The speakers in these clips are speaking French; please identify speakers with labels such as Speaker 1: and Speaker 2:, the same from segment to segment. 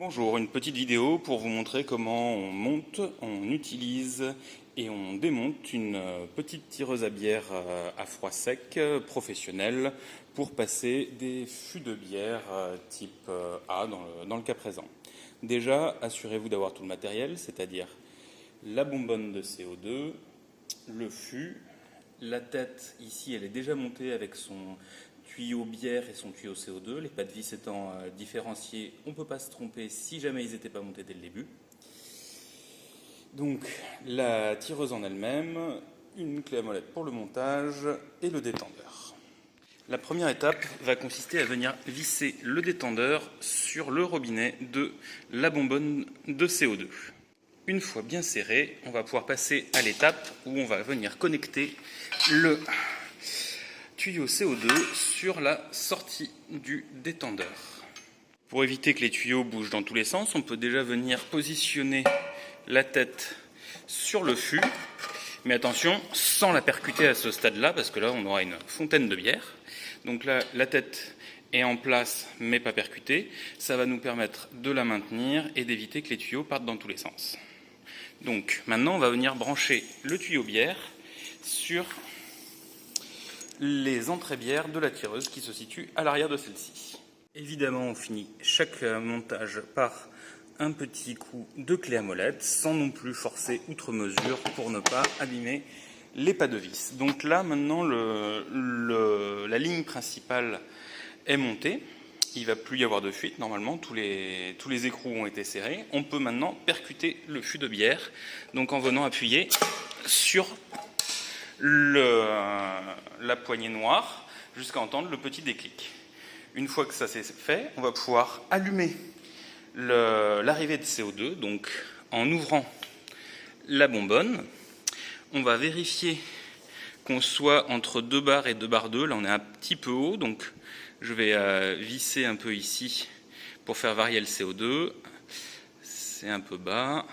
Speaker 1: Bonjour, une petite vidéo pour vous montrer comment on monte, on utilise et on démonte une petite tireuse à bière à froid sec professionnelle pour passer des fûts de bière type A dans le cas présent. Déjà, assurez-vous d'avoir tout le matériel, c'est-à-dire la bonbonne de CO2, le fût, la tête ici elle est déjà montée avec son tuyau bière et son tuyau CO2, les pas de vis étant différenciés, on ne peut pas se tromper si jamais ils n'étaient pas montés dès le début. Donc la tireuse en elle-même, une clé à molette pour le montage et le détendeur. La première étape va consister à venir visser le détendeur sur le robinet de la bonbonne de CO2. Une fois bien serré, on va pouvoir passer à l'étape où on va venir connecter le tuyau CO2 sur la sortie du détendeur. Pour éviter que les tuyaux bougent dans tous les sens, on peut déjà venir positionner la tête sur le fût, mais attention, sans la percuter à ce stade-là, parce que là on aura une fontaine de bière. Donc là, la tête est en place mais pas percutée, ça va nous permettre de la maintenir et d'éviter que les tuyaux partent dans tous les sens. Donc maintenant on va venir brancher le tuyau bière sur les entrées bières de la tireuse qui se situe à l'arrière de celle-ci. Évidemment on finit chaque montage par un petit coup de clé à molette sans non plus forcer outre mesure pour ne pas abîmer les pas de vis. Donc là maintenant la ligne principale est montée. Il ne va plus y avoir de fuite, normalement, tous les écrous ont été serrés. On peut maintenant percuter le fût de bière, donc en venant appuyer sur la poignée noire jusqu'à entendre le petit déclic. Une fois que ça c'est fait, on va pouvoir allumer l'arrivée de CO2, donc en ouvrant la bonbonne. On va vérifier qu'on soit entre 2 bars et 2 bars 2, là on est un petit peu haut, donc je vais visser un peu ici pour faire varier le CO2. C'est un peu bas.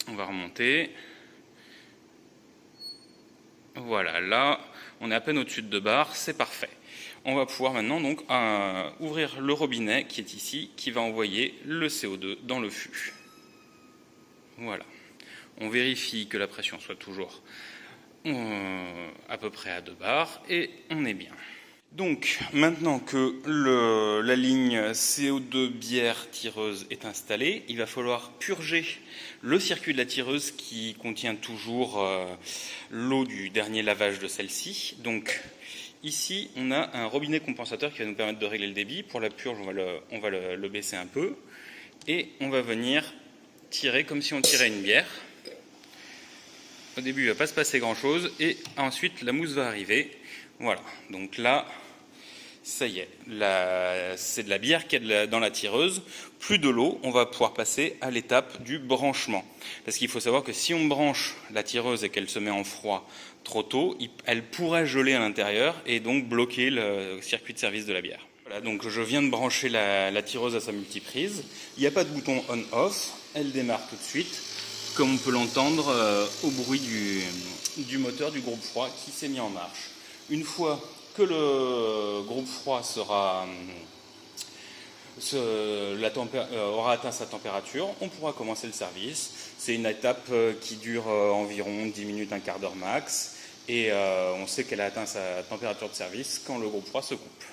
Speaker 1: On va remonter. Voilà, là, on est à peine au-dessus de 2 bars, c'est parfait. On va pouvoir maintenant donc ouvrir le robinet qui est ici, qui va envoyer le CO2 dans le fût. Voilà. On vérifie que la pression soit toujours à peu près à 2 bars et on est bien. Donc maintenant que la ligne CO2 bière tireuse est installée, il va falloir purger le circuit de la tireuse qui contient toujours l'eau du dernier lavage de celle-ci. Donc ici on a un robinet compensateur qui va nous permettre de régler le débit. Pour la purge on va le baisser un peu et on va venir tirer comme si on tirait une bière. Au début, il ne va pas se passer grand-chose et ensuite, la mousse va arriver. Voilà, donc là, ça y est, c'est de la bière qui est dans la tireuse. Plus de l'eau, on va pouvoir passer à l'étape du branchement. Parce qu'il faut savoir que si on branche la tireuse et qu'elle se met en froid trop tôt, elle pourrait geler à l'intérieur et donc bloquer le circuit de service de la bière. Voilà, donc je viens de brancher la tireuse à sa multiprise. Il n'y a pas de bouton on-off, elle démarre tout de suite, comme on peut l'entendre au bruit du moteur du groupe froid qui s'est mis en marche. Une fois que le groupe froid aura atteint sa température, on pourra commencer le service. C'est une étape qui dure environ 10 minutes, un quart d'heure max, et on sait qu'elle a atteint sa température de service quand le groupe froid se coupe.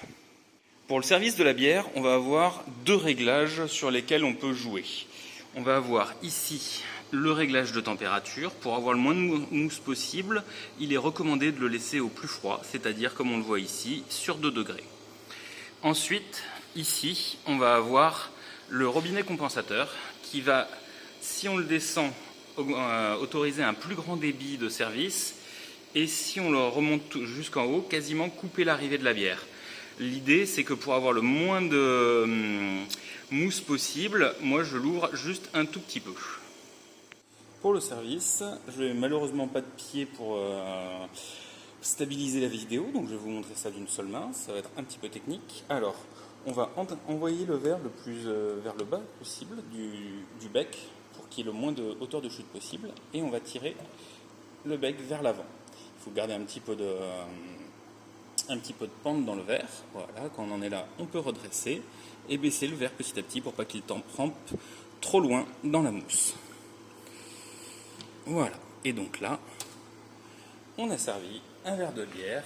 Speaker 1: Pour le service de la bière, on va avoir 2 réglages sur lesquels on peut jouer. On va avoir ici le réglage de température. Pour avoir le moins de mousse possible, il est recommandé de le laisser au plus froid, c'est-à-dire comme on le voit ici, sur 2 degrés. Ensuite, ici, on va avoir le robinet compensateur qui va, si on le descend, autoriser un plus grand débit de service et si on le remonte jusqu'en haut, quasiment couper l'arrivée de la bière. L'idée, c'est que pour avoir le moins de mousse possible, moi je l'ouvre juste un tout petit peu. Pour le service, je n'ai malheureusement pas de pied pour stabiliser la vidéo, donc je vais vous montrer ça d'une seule main, ça va être un petit peu technique. Alors, on va envoyer le verre le plus vers le bas possible du bec pour qu'il y ait le moins de hauteur de chute possible et on va tirer le bec vers l'avant. Il faut garder un petit peu un petit peu de pente dans le verre. Voilà, quand on en est là, on peut redresser et baisser le verre petit à petit pour pas qu'il trempe trop loin dans la mousse. Voilà, et donc là, on a servi un verre de bière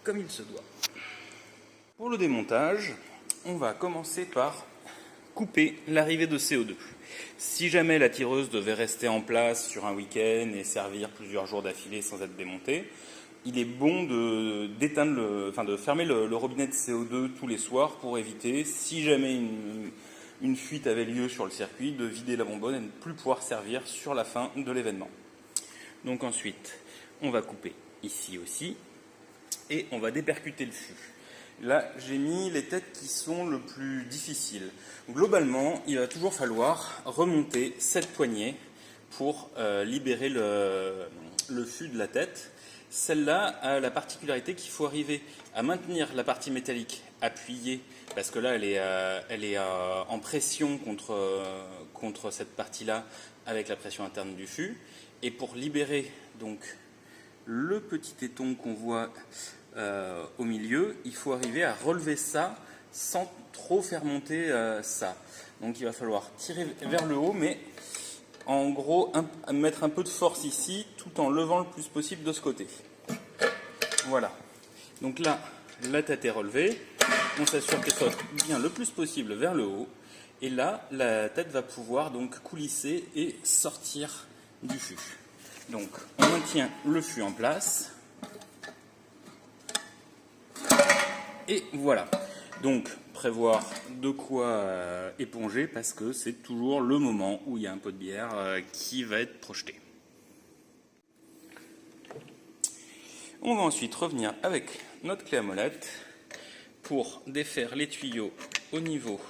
Speaker 1: comme il se doit. Pour le démontage, on va commencer par couper l'arrivée de CO2. Si jamais la tireuse devait rester en place sur un week-end et servir plusieurs jours d'affilée sans être démontée, il est bon de fermer le robinet de CO2 tous les soirs pour éviter, si jamais une fuite avait lieu sur le circuit, de vider la bonbonne et ne plus pouvoir servir sur la fin de l'événement. Donc ensuite, on va couper ici aussi et on va dépercuter le fût. Là, j'ai mis les têtes qui sont le plus difficiles. Globalement, il va toujours falloir remonter cette poignée pour libérer le fût de la tête. Celle-là a la particularité qu'il faut arriver à maintenir la partie métallique appuyée, parce que là, elle est en pression contre cette partie-là avec la pression interne du fût. Et pour libérer donc le petit téton qu'on voit au milieu, il faut arriver à relever ça sans trop faire monter ça. Donc il va falloir tirer vers le haut, mais en gros mettre un peu de force ici tout en levant le plus possible de ce côté. Voilà. Donc là, la tête est relevée. On s'assure qu'elle soit bien le plus possible vers le haut. Et là, la tête va pouvoir donc coulisser et sortir du fût. Donc on maintient le fût en place. Et voilà, donc prévoir de quoi éponger parce que c'est toujours le moment où il y a un pot de bière qui va être projeté. On va ensuite revenir avec notre clé à molette pour défaire les tuyaux au niveau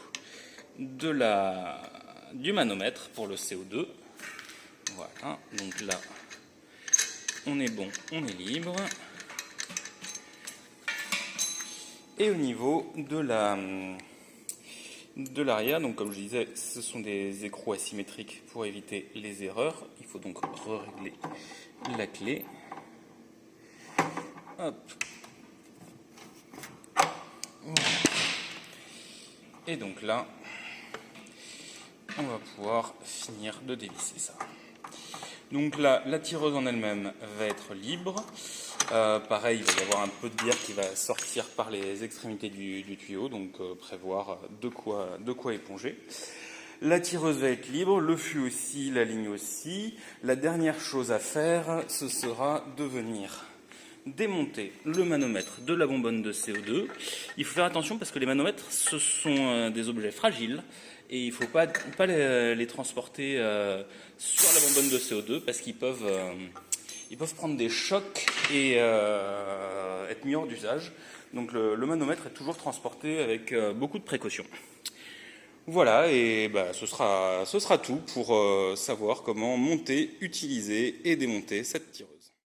Speaker 1: du manomètre pour le CO2. Voilà, donc là, on est bon, on est libre. Et au niveau de l'arrière, donc comme je disais, ce sont des écrous asymétriques pour éviter les erreurs. Il faut donc régler la clé. Hop. Voilà. Et donc là, on va pouvoir finir de dévisser ça. Donc là, la tireuse en elle-même va être libre. Pareil, il va y avoir un peu de bière qui va sortir par les extrémités du tuyau, donc prévoir de quoi éponger. La tireuse va être libre, le fût aussi, la ligne aussi. La dernière chose à faire, ce sera de venir démonter le manomètre de la bonbonne de CO2. Il faut faire attention parce que les manomètres, ce sont des objets fragiles et il ne faut pas les transporter sur la bonbonne de CO2 parce qu'ils peuvent prendre des chocs et être mis hors d'usage. Donc le manomètre est toujours transporté avec beaucoup de précautions. Voilà, et ce sera tout pour savoir comment monter, utiliser et démonter cette tireuse.